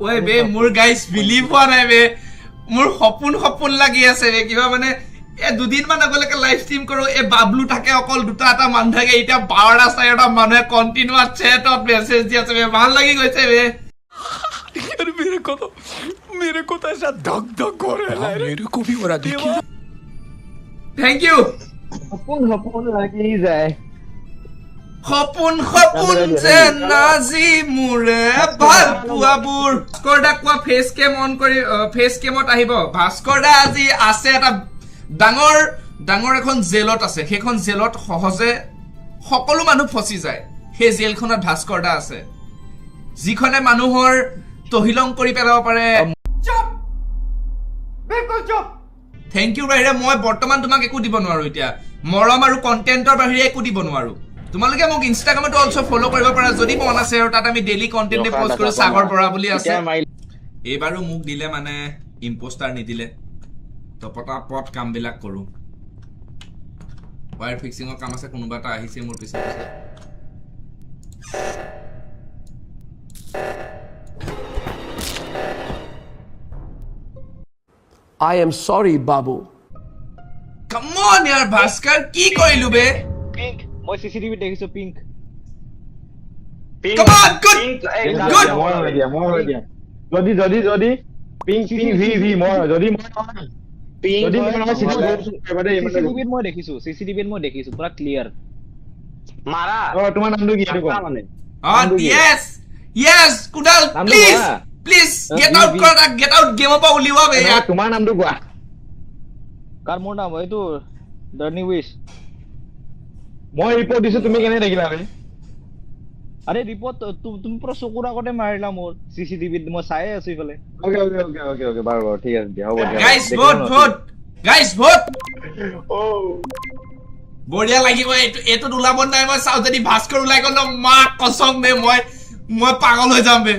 ওই বে মোৰ guys believe হোৱা নাই বে মোৰ সপোন লাগি আছে বে কিবা মানে দুদিন মান আগলৈকে লাইভ ষ্ট্ৰীম কৰো বাবলু থাকে অকল দুটা এটা মানুহ থাকে এতিয়া 12টা মানুহে কণ্টিনিউৱাছ চেটত মেছেজ দি আছে বে ভাল লাগি গৈছে বে यार मेरे को तो ऐसा धक धक हो रहा है मेरे को भी हो रहा देखिए থেংক ইউ সপোন লাগি যায় সপোন যেন আজি মোৰে ভাল পোৱাবোৰ ভাস্কৰ দা কোৱা ফেচ কেম অন কৰি ফেচ কেমত আহিব ভাস্কৰ দা আজি আছে এটা ডাঙৰ এখন জেলত আছে সেইখন জেলত সহজে সকলো মানুহ ফচি যায় সেই জেলখনত ভাস্কৰ দা আছে যিখনে মানুহৰ তহিলং কৰি পেলাব পাৰে থেংক ইউ বাহিৰে মই বৰ্তমান তোমাক একো দিব নোৱাৰো এতিয়া মৰম আৰু কণ্টেণ্টৰ বাহিৰে একো দিব নোৱাৰো তোমালোকে মোক ইনষ্টাগ্ৰামতো অলসো ফলো কৰিব পাৰা যদি মন আছে আৰু তাত আমি ডেইলি কণ্টেণ্ট পোষ্ট কৰো সাগৰ বৰা বুলি আছে এইবাৰো মোক দিলে মানে ইম্পোষ্টাৰ নিদিলে তো পটাপট কামবিলাক কৰো ওয়াৰ ফিক্সিংৰ কাম আছে কোনোবা এটা আহিছে মোৰ পিছে I am sorry Babu come on यार ভাস্কৰ কি কৰিলু বে পিংক মই সিসিটিভি দেখিছো pink come on good good মই হৈ দিয়া যদি পিং ভি মই যদি মই পিংক যদি মই সিসিটিভিত মই দেখিছো পুৰা ক্লিয়াৰ মাৰা তোমাৰ নামটো কি এইটো কোৱা মানে yes কুডাল প্লিজ গেট আউট গেমৰ পৰা উলিওৱা বে ইয়াৰ তোমাৰ নামটো কোৱা কাৰ মোৰ নাম এইটো ডাৰ্নি উইচ মই ৰিপৰ্ট দিছো তুমি কেনে দেখিলা বে আৰে ৰিপোৰ্ট তুমি পুৰো চকুৰ আগতে মাৰিলা মোৰ সিসিটিভিত মই চাই আছো ইফালে ওকে বাৰু ঠিক আছে দিয়া হ'ব দিয়া গাইস ভোট ও বঢ়িয়া লাগিব এটো ওলাব নাই মই চাও যদি ভাস্কৰ ওলাই গ'ল মা কসম বে মই পাগল হৈ যাম বে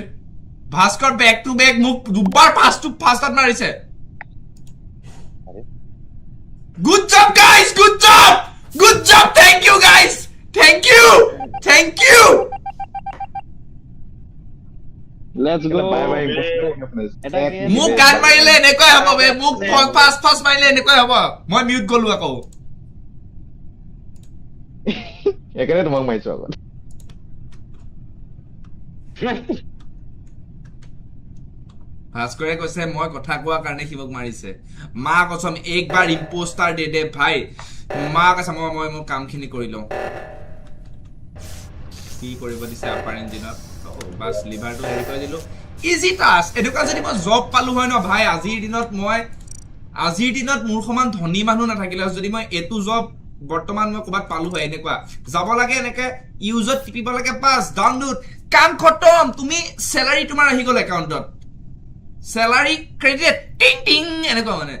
ভাস্কৰ বেক টু বেক মোক দুবাৰ ফাৰ্ষ্টত মাৰিছে good job guys good job thank you guys thank you let's go bye bye মোক গান মাৰিলে এনেকৈ হ'ব বে মোক ফাৰ্ষ্ট মাৰিলে এনেকৈ হ'ব মই মিউট গ'লো আকৌ একেবাৰে তোমাক মাৰিছো আগত ভাস্কৰে কৈছে মই কথা কোৱা কাৰণে সি মোক মাৰিছে মা কসম একবাৰ ইম্পোষ্টাৰ দে ভাই মা কৈছে মই মোৰ কামখিনি কৰি লওঁ কি কৰিব দিছে আপাৰ ইঞ্জিনত বাস লিভাৰটো হেৰি কৰি দিলো ইজি টাস্ক এনেকুৱা যদি মই জব পালো হয় ন ভাই আজিৰ দিনত মোৰ সমান ধনী মানুহ নাথাকিলে যদি মই এটো জব বৰ্তমান মই ক'বাত পালো হয় এনেকুৱা যাব লাগে এনেকে ইউজত টিপিব লাগে পাস ডাউনলোড কাম খতম তুমি স্যালাৰি তোমাৰ আহি গ'ল একাউণ্টত স্যালাৰি ক্ৰেডিট টিং টিং এনেকুৱা মানে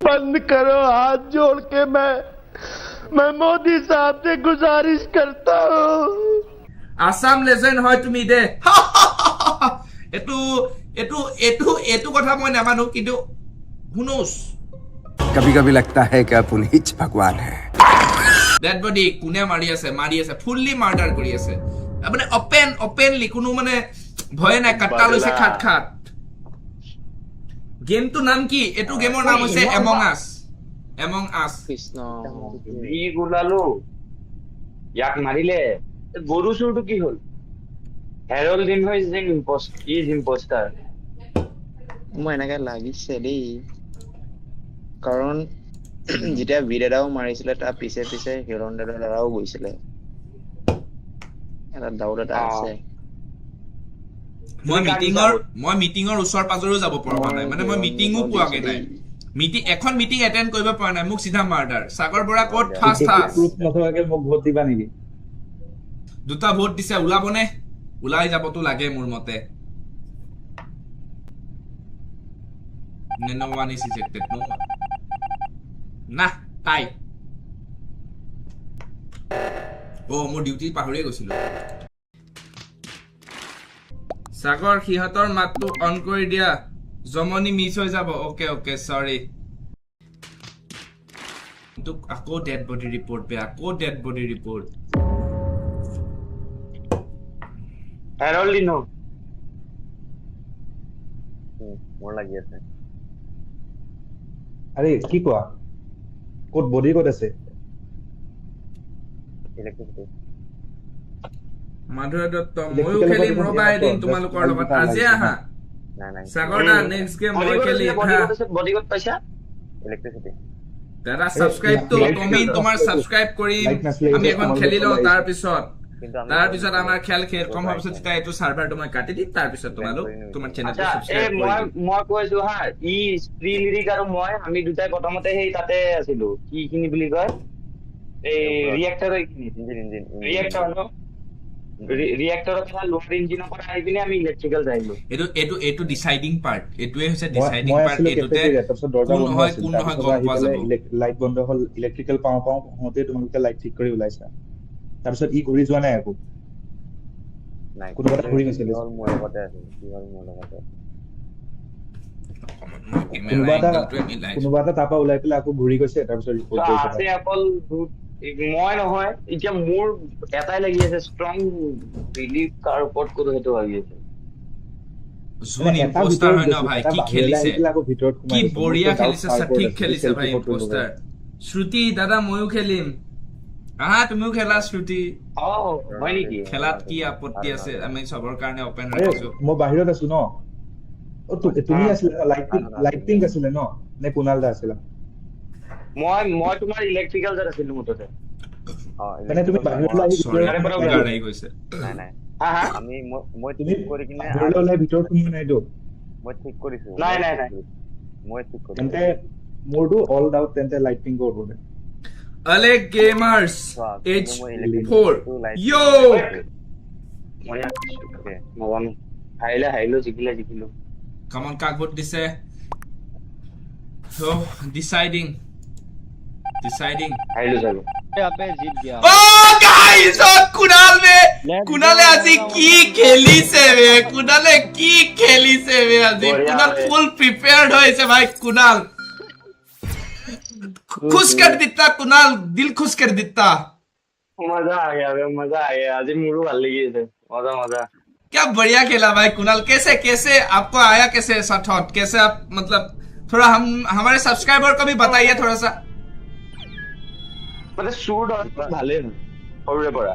बंद करो हाथ जोड़ के मैं मोदी साहब से गुजारिश करता हूँ আসাম লেজেন্ড হয় তুমি দে এটো কথা মই নামানো কিন্তু হুনোস कभी कभी लगता है कि पुनीत भगवान है ডেড বডি কোনে মাৰি আছে ফুললি মাৰ্ডাৰ কৰি আছে মানে ওপেনলি কোনো মানে ভয় নাই কাট্টা লৈছে খাট গেমটো নাম কি এটো গেমৰ নাম হৈছে এমং আস কৃষ্ণ ই গুলালো ইয়াক মাৰিলে গৰু চুৰটো কি হল হেৰল্ড ইম্পোষ্টাৰ মই এনেকে লাগিছে দেই কাৰণ যেতিয়া ভিডেৰাও মাৰিছিলে তাৰ পিছে হিৰণ্ডেৰ দ্বাৰাও গৈছিলে এটা ডাউট এটা আছে মই মিটিঙৰ ওচৰ পাজৰো যাব পৰা নাই মানে মই মিটিঙো পোৱাগে নাই এখন মিটিং এটেন্ড কৰিব পৰা নাই মোক সিধা মাৰ্ডাৰ সাগৰ বৰা কোড ফাস্ট মোক ভোট দিবা নেকি দুটা ভোট দিছে ওলাবনে ওলাই যাবতো লাগে মোৰ মতে no one is ejected no না তাই মোৰ ডিউটি পাহৰিয়ে গৈছিলো সাগৰ সিহঁতৰ মাতটো অন কৰি দিয়া জমনি মিছ হৈ যাব ওকে সৰি আকৌ ডেড বডি ৰিপৰ্ট হেৰল্ড ইনো মোৰ লাগি আছে আৰে কি কোৱা ক'ত বডি ক'ত আছে ইলেক্ট্ৰিচিটি মাধুৰ্য দত্ত ময়ো Electrical খেলিম লগত ৰবা দেখোন এদিন just তোমালোকৰ one লগত দুটা আজি লাগিছে। আহা নাই সাগৰ দা নেক্সট গেম মই খেলিম হা বডিগত পাইছা ইলেক্ট্ৰিচিটি দাদা সাবস্ক্ৰাইব তো Light তুমি নাছিলে, তোমাৰ light সাবস্ক্ৰাইব কৰি light নাছিলে, আমি এতিয়া এখন তোমালোকে খেলি লওঁ ওলাই তাৰ আহিছে। পিছত কিন্তু আমি তাৰপিছত আমাৰ খেল খতম হোৱাৰ পিছত তেতিয়া এইটো চাৰ্ভাৰটো মই কাটি দিম তাৰপিছত তোমালোক তোমাৰ চেনেলটো আচ্ছা সাবস্ক্ৰাইব কৰি দিম মই কৈছো হা ই স্প্ৰি লিৰিক আৰু মই আমি দুটাই প্ৰথমতে সেই তাতে আছিলো কি খিনি বুলি কয় এই ৰিয়েক্টৰ ৰিয়েক্টৰ ন ৰিয়েক্টৰৰ পৰা লোৱাৰ ইঞ্জিনৰ পৰা আহি পিনে আমি ইলেক্ট্ৰিকেল যাইলো এইটো ডিসাইডিং পাৰ্ট এইটোৱে হৈছে মই ডিসাইডিং মই পাৰ্ট আছিলো এইটোতে কেফেটেৰিয়া তাৰপিছত দৰ্জা কোন বন্ধ হয় আছিল কোন নহয় তাৰপিছত গম আহি পোৱা পেলাই যাব লাইট বন্ধ হ'ল ইলেক্ট্ৰিকেল পাওঁ হওঁতে তোমালোকে লাইট ঠিক কৰি ওলাইছা তাৰপিছত ই ঘূৰি যোৱা নাই আকৌ নাই কোনোবা এটা ঘূৰি গৈছিল মোৰ লগতে আছিল কি হ'ল মোৰ লগতে কোনোবা এটা তাৰ পৰা ওলাই পেলাই আকৌ ঘূৰি গৈছে তাৰপিছত ৰিপৰ্ট কৰিছে আছে অকল মই নহয় এতিয়া মোৰ এটাই লাগি আছে ষ্ট্ৰং বিলিভ কাৰ ওপৰত কৰো সেইটো ভাবি আছে জুন এটা ইম্পোষ্টাৰ ভিতৰত হয় ন গৈছিল, ভাই এটা কি বাহিৰলৈ খেলিছে আহি পেলাই আকৌ ভিতৰত সোমাই কি গৈছে। বঢ়িয়া মোৰতো খেলিছে doubt স্যাৰ কাৰ ঠিক ওপৰত খেলিছে আছিল, ভাই selfie photo ইম্পোষ্টাৰ লগাই। শ্ৰুতি দাদা ময়ো খেলিম আহা তুমিও খেলা শ্ৰুতি অ হয় নেকি খেলাত কি আপত্তি আছে আমি চবৰ কাৰণে ওপেন আৰে ৰাখিছো মই বাহিৰত আছো ন তুমি আছিলে লাইট পিংক আছিলে ন নে কুণাল দা আছিলা মই তোমাৰ ইলেক্ট্ৰিকেল যাত আছিলো মুঠতে মানে তুমি বাহিৰলৈ আহি চৰি তাৰে পৰা ভিতৰত গাড়ী গৈছে নাই নাই হা হা আমি মই তুমি ঠিক কৰি কিনে বাহিৰলৈ ওলাই ভিতৰত সোমোৱা নাইতো মই ঠিক কৰিছো নাই মই ঠিক কৰিছো তেন্তে মোৰতো অল ডাউট তেন্তে লাইট পিংকৰ ওপৰত অলে গেমাৰ্স H4 ইয়ো মই নাজানো হাৰিলো জিকিলো কামন কাক ভোট দিছে so deciding হাৰিলো চালো यहाँ पे जीत गया oh guys কুনালে আজি কি খেলিছে বে কুনালে কি খেলিছে বে আজি বঢ়িয়া কুনাল বে। ফুল প্ৰিপেয়াৰ্ড হৈছে ভাই কুনাল खुश कर देता कुनाल दिल खुश कर देता मजा आ गया आज मोरू ভাল লাগি আছে मजा क्या बढ़िया खेला भाई कुनाल कैसे आपको आया कैसे ऐसा थॉट कैसे आप मतलब थोड़ा हम हमारे सब्सक्राइबर को भी बताइए थोड़ा सा মানে সুৰ ভালে সৰুৰে পৰা